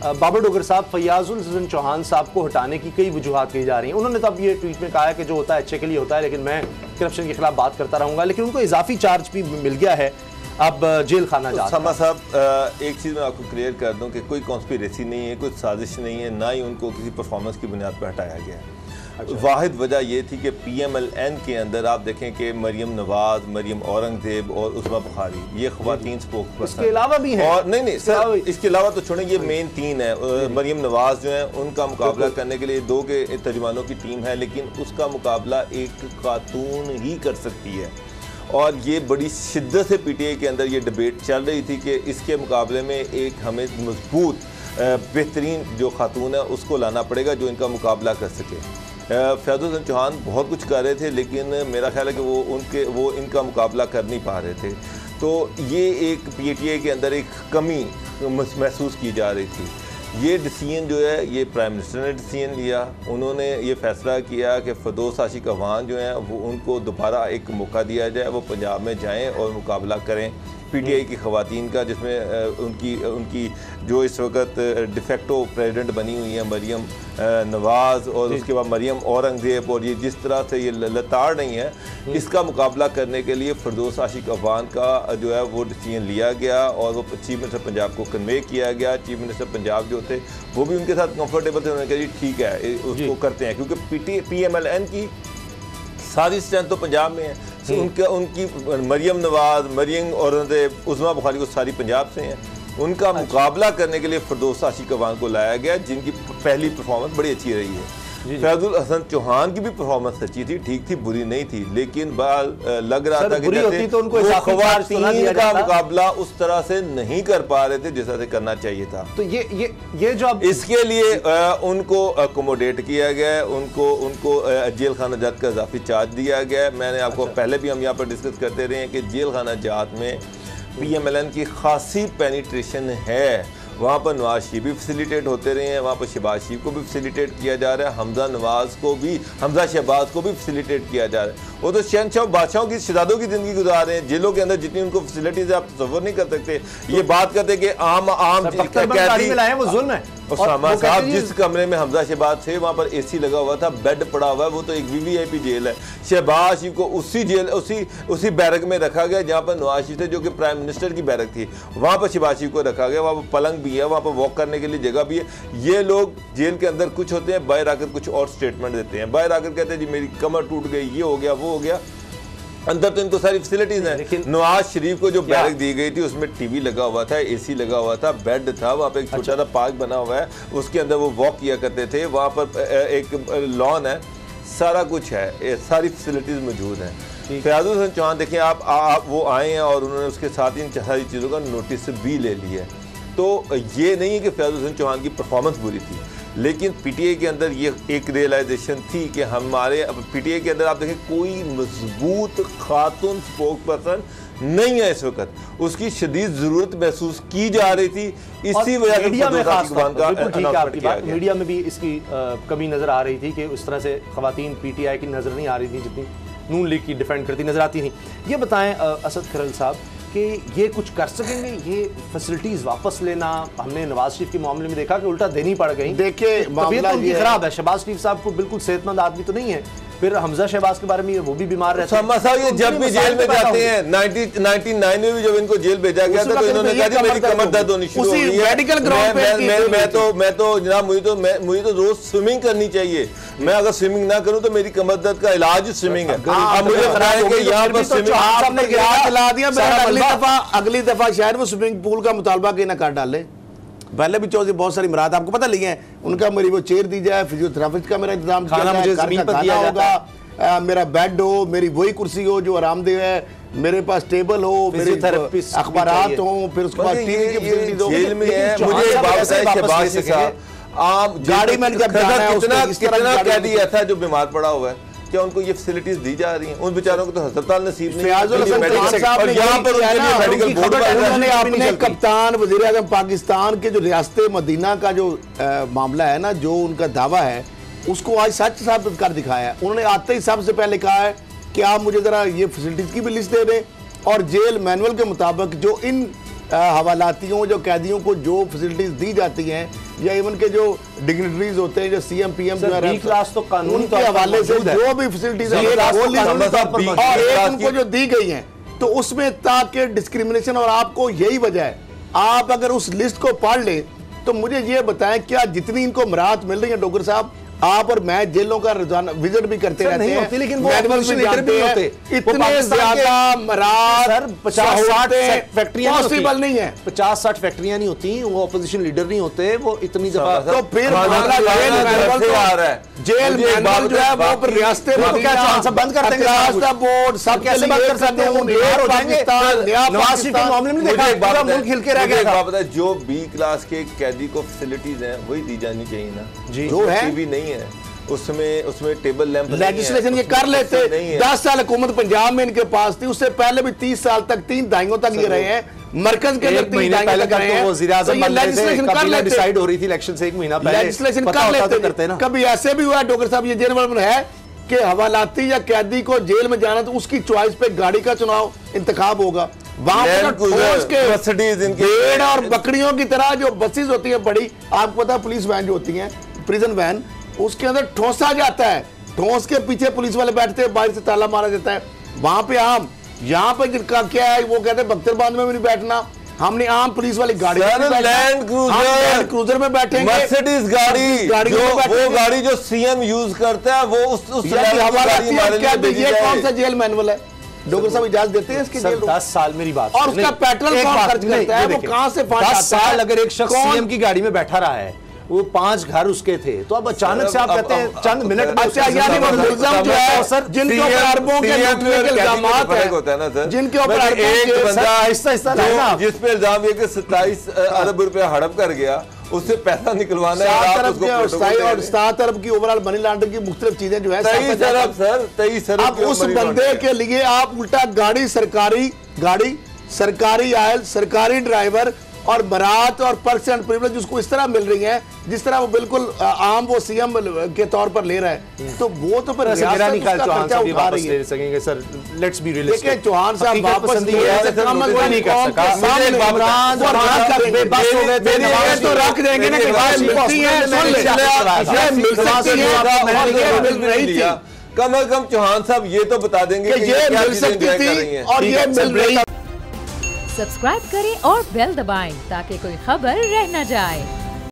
बाबर डोगर साहब, फैयाजुल हसन चौहान साहब को हटाने की कई वजूहात कही जा रही हैं। उन्होंने तो अब ये ट्वीट में कहा है कि जो होता है अच्छे के लिए होता है, लेकिन मैं करप्शन के खिलाफ बात करता रहूंगा। लेकिन उनको इजाफी चार्ज भी मिल गया है, अब जेल खाना जा समा साहब, एक चीज़ मैं आपको क्लियर कर दूं कि कोई कॉन्स्पिरेसी नहीं है, कोई साजिश नहीं है, ना ही उनको किसी परफॉर्मेंस की बुनियाद पर हटाया गया है। वाहिद वजह यह थी कि PMLN के अंदर आप देखें कि मरियम नवाज, मरियम औरंगजेब और उस्मा बुखारी ये ख़वातीन स्पोक पर्सन, इसके अलावा भी हैं। और नहीं सर, इसके अलावा तो छोड़ें, ये मेन 3 है। मरियम नवाज जो है उनका मुकाबला करने के लिए 2 के तर्जुमानों की टीम है, लेकिन उसका मुकाबला एक खातून ही कर सकती है। और ये बड़ी शिद्दत से PTI के अंदर ये डिबेट चल रही थी कि इसके मुकाबले में एक हमें मजबूत बेहतरीन जो खातून है उसको लाना पड़ेगा जो इनका मुकाबला कर सके। फैयाजुल हसन चौहान बहुत कुछ कर रहे थे, लेकिन मेरा ख्याल है कि वो इनका मुकाबला कर नहीं पा रहे थे। तो ये एक PTI के अंदर एक कमी महसूस की जा रही थी। ये डिसीजन जो है ये प्राइम मिनिस्टर ने डिसीजन लिया। उन्होंने ये फैसला किया कि फरदौस आशिक अवान जो हैं वो उनको दोबारा एक मौका दिया जाए, वो पंजाब में जाएं और मुकाबला करें PTI की ख़वातीन का, जिसमें उनकी जो इस वक्त डिफेक्टो प्रेसिडेंट बनी हुई है मरियम नवाज़, और उसके बाद मरियम औरंगजेब, और ये जिस तरह से ये लताड़ नहीं है, इसका मुकाबला करने के लिए फरदौस आशिक अवान का जो है वो डिसीजन लिया गया और वो चीफ मिनिस्टर पंजाब को कन्वे किया गया। चीफ मिनिस्टर पंजाब जो थे वो भी उनके साथ कंफर्टेबल थे, उन्होंने कहा जी ठीक है उसको करते हैं, क्योंकि PMLN की सारी स्ट्रेंथ तो पंजाब में है। उनकी मरियम नवाज, मरियम औरंगजेब, उस्मा बुखारी को सारी पंजाब से हैं। उनका मुकाबला करने के लिए फरदौस आशिक अवान को लाया गया, जिनकी पहली परफॉर्मेंस बड़ी अच्छी रही है। फैयाजुल हसन चौहान की भी परफॉर्मेंस अच्छी थी, ठीक थी, बुरी नहीं थी, लेकिन लग रहा था कि जैसे तो उनको ख़वातीन का मुकाबला उस तरह से नहीं कर पा रहे थे जैसा से करना चाहिए था। तो ये जो अब इसके लिए उनको अकोमोडेट किया गया है, उनको जेल खाना जात का इजाफी चार्ज दिया गया है। मैंने आपको पहले भी हम यहाँ पर डिस्कस करते रहे हैं कि जेल खाना जात में PMLN की खासी पेनिट्रेशन है। वहाँ पर नवाज शरीफ भी फैसिलिटेट होते रहे हैं, वहाँ पर शहबाज शरीफ को भी फैसिलिटेट किया जा रहा है, हमजा शहबाज को भी फैसिलिटेट किया जा रहा है। वो तो शहनशाह बादशाहों की शहजादों की ज़िंदगी गुजार रहे हैं। जेलों के अंदर जितनी उनको फैसिलिटीज आप तस्वर नहीं कर सकते। ये बात करते कि आम कैदी वो जुल्म है। उसामा साहब, जिस कमरे में हमजा शहबाज थे वहाँ पर AC लगा हुआ था, बेड पड़ा हुआ है, वो तो एक VVIP जेल है। शहबाज शरीफ को उसी बैरक में रखा गया जहाँ पर नवाज शरीफ थे, जो कि प्राइम मिनिस्टर की बैरक थी, वहाँ पर शहबाज शरीफ को रखा गया। वहाँ पर पलंग भी है, वहाँ पर वॉक करने के लिए जगह भी है। ये लोग जेल के अंदर कुछ होते हैं, बाहर आकर कुछ और स्टेटमेंट देते हैं, बाहर आकर कहते हैं जी मेरी कमर टूट गई, ये हो गया, वो हो गया। अंदर तो इनको सारी फैसिलिटीज हैं। नवाज शरीफ को जो बैरक दी गई थी उसमें TV लगा हुआ था, AC लगा हुआ था, बेड था, वहाँ पे एक छोटा सा पार्क बना हुआ है, उसके अंदर वो वॉक किया करते थे। वहाँ पर एक लॉन है, सारा कुछ है, सारी फैसिलिटीज मौजूद हैं। फैयाजुल हसन चौहान देखिए, आप वो आए हैं और उन्होंने उसके साथ इन सारी चीज़ों का नोटिस भी ले लिया है। तो ये नहीं है कि फैयाजुल हसन चौहान की परफॉर्मेंस बुरी थी, लेकिन PTI के अंदर ये एक रियलाइजेशन थी कि हमारे PTI के अंदर आप देखें कोई मजबूत खातून स्पोक पर्सन नहीं है इस वक्त, उसकी शदीद ज़रूरत महसूस की जा रही थी। इसी वजह से मीडिया में भी इसकी कमी नज़र आ रही थी कि उस तरह से ख़वातीन PTI की नज़र नहीं आ रही थी जितनी नून लीग की डिफेंड करती नज़र आती थी। ये बताएं असद खरल साहब कि ये कुछ कर सकेंगे, ये फैसिलिटीज वापस लेना? हमने नवाज शरीफ के मामले में देखा कि उल्टा देनी पड़ गई। देखिए तबीयत उनकी खराब है, शहबाज शरीफ साहब को बिल्कुल सेहतमंद आदमी तो नहीं है, फिर हमजा शहबाज के बारे में वो भी बीमार रहते हैं। ये जब भी जेल में जाते हैं 1999 में भी जब इनको जेल भेजा गया था तो इन्होंने कहा था मेरी कमर दर्द होनी शुरू हो गई है, मेडिकल ग्राउंड पे मैं तो जनाब मुझे तो रोज स्विमिंग करनी चाहिए, मैं अगर स्विमिंग ना करूं तो मेरी कमर दर्द का इलाज स्विमिंग है। अब मुझे बताया कि यहाँ पर अगली दफा शायद वो स्विमिंग पूल का मुतालबा के ना कर डाले। पहले भी चौधरी बहुत सारी मुराद आपको पता नहीं है, उनका मेरी वो चेयर दी जाए, फिजियोथेरेपिस्ट का मेरा इंतजाम खाना मुझे जमीन पर दिया होगा, मेरा बेड हो, मेरी वही कुर्सी हो जो आरामदेह है, मेरे पास टेबल हो, मेरे अखबारात हो, फिर उसके बाद TV की फैसिलिटीज हो। जेल में है, मुझे आप गाड़ी में कितना कैदी ऐसा है जो बीमार पड़ा हुआ है, क्या उनको ये फैसिलिटीज दी जा रही हैं? उन बेचारों को तो अस्पताल नसीब नहीं है। अपने कप्तान वज़ीर आज़म पाकिस्तान के जो रियासत मदीना का जो मामला है ना, जो उनका दावा है उसको आज सच साबित कर दिखाया है। उन्होंने आते ही सबसे पहले कहा है कि आप मुझे ज़रा ये फैसिलिटीज़ की भी लिस्ट दे दें और जेल मैनुअल के मुताबिक जो इन हवालातियों जो कैदियों को जो फैसिलिटीज़ दी जाती हैं या इवन के जो डिग्निटरीज होते हैं, जो सीएम पीएम जो है, क्लास तो कानूनी उनके हवाले से जो भी फैसिलिटीज उनको जो दी गई हैं, तो उसमें ताकि डिस्क्रिमिनेशन, और आपको यही वजह है, आप अगर उस लिस्ट को पढ़ लें तो मुझे ये बताएं क्या जितनी इनको मराहत मिल रही है डॉक्टर साहब, आप और मैं जेलों का रोजाना विजिट भी करते रहते हैं, होती, लेकिन वो मैनुअल भी जानते हैं, इतने ज्यादा मराहत 50-60 फैक्ट्रियां पॉसिबल नहीं है, 50-60 फैक्ट्रियां नहीं होती, वो अपोजिशन लीडर नहीं होते, वो इतनी दफा तो फिर जेल मैनुअल जो है वो रियासतें बंद कर देंगे, बोर्ड सब कैसे बंद कर सकते हैं, बिहार हो जाएंगे, नवाज शरीफ के मामले में देखा पूरा मुल्क हिल के रह गया। जो बी क्लास के कैदी को फैसिलिटीज हैं वही दी जानी चाहिए ना, जो है भी नहीं है उसमें टेबल लैंप लेजिस्लेशन ये कर लेते। 10 साल हुकूमत पंजाब में इनके पास थी, उससे पहले भी 30 साल तक 3 दहाइयों तक ये रहे हैं, मरकज के अंदर 3 दहाइयों तक रहे हैं, तो ये लेजिस्लेशन कर लेते, डिसाइड हो रही थी इलेक्शन से 1 महीना पहले, लेजिस्लेशन कर लेते ना। कभी ऐसे भी हुआ डॉक्टर साहब, ये जेल में है कि हवालाती या कैदी को जेल में जाना तो उसकी चॉइस पे गाड़ी का चुनाव इंतखाब होगा, वहां पर भेड़ और बकरियों की तरह जो बसेस होती है बड़ी, आपको पता है पुलिस वैन जो होती है, प्रिजन वैन, उसके अंदर ठोसा जाता है, ठोस के पीछे पुलिस वाले बैठते हैं, बाहर से ताला मारा जाता है, वहां पे आम, यहाँ पे जिनका क्या है वो कहते हैं बख्तरबाद में भी नहीं बैठना, हमने आम पुलिस वाली गाड़ी लैंड क्रूजर में बैठेंगे, मर्सिडीज गाड़ी वो गाड़ी जो सीएम यूज करता है वो उस ये कौन सा जेल मैनुअल है डॉक्टर साहब, इजाजत देते हैं इसके? 10 साल मेरी बात, और उसका पेट्रोल कौन खर्च करता है, वो कहां से 10 साल अगर एक शख्स सीएम की गाड़ी में बैठा रहा है, वो 5 घर उसके थे, तो अब अचानक से आप कहते हैं चंद मिनट में, अच्छा यानी वो मुल्ज़म जो है सर, जिनके ऊपर अरबों के लूटने के इल्जामात हैं, होता है ना सर, जिनके ऊपर एक बंदा हिस्सा जिस पे इल्जाम ये कि 27 अरब रुपया हड़प कर गया, उससे पैसा निकलवाना है, 7 अरब की ओवरऑल मनी लॉन्ड्रिंग की मुख्तलिफ चीजें जो है 23 अरब। अब उस बंदे के लिए आप उल्टा गाड़ी, सरकारी आयल, सरकारी ड्राइवर और बरात और परसेंट प्रिविलेज उसको इस तरह मिल रही है जिस तरह वो बिल्कुल आम वो सीएम के तौर पर ले रहा है, तो वो तो फिर चौहान सकेंगे सर, लेट्स बी रियलिस्टिक। देखिए चौहान साहब वापस नहीं कर सका, तो रख देंगे ना कि कम अज कम चौहान साहब ये तो बता देंगे कि ये मिल सकती थी और ये मिल रही। सब्सक्राइब करें और बेल दबाएं ताकि कोई खबर रह न जाए।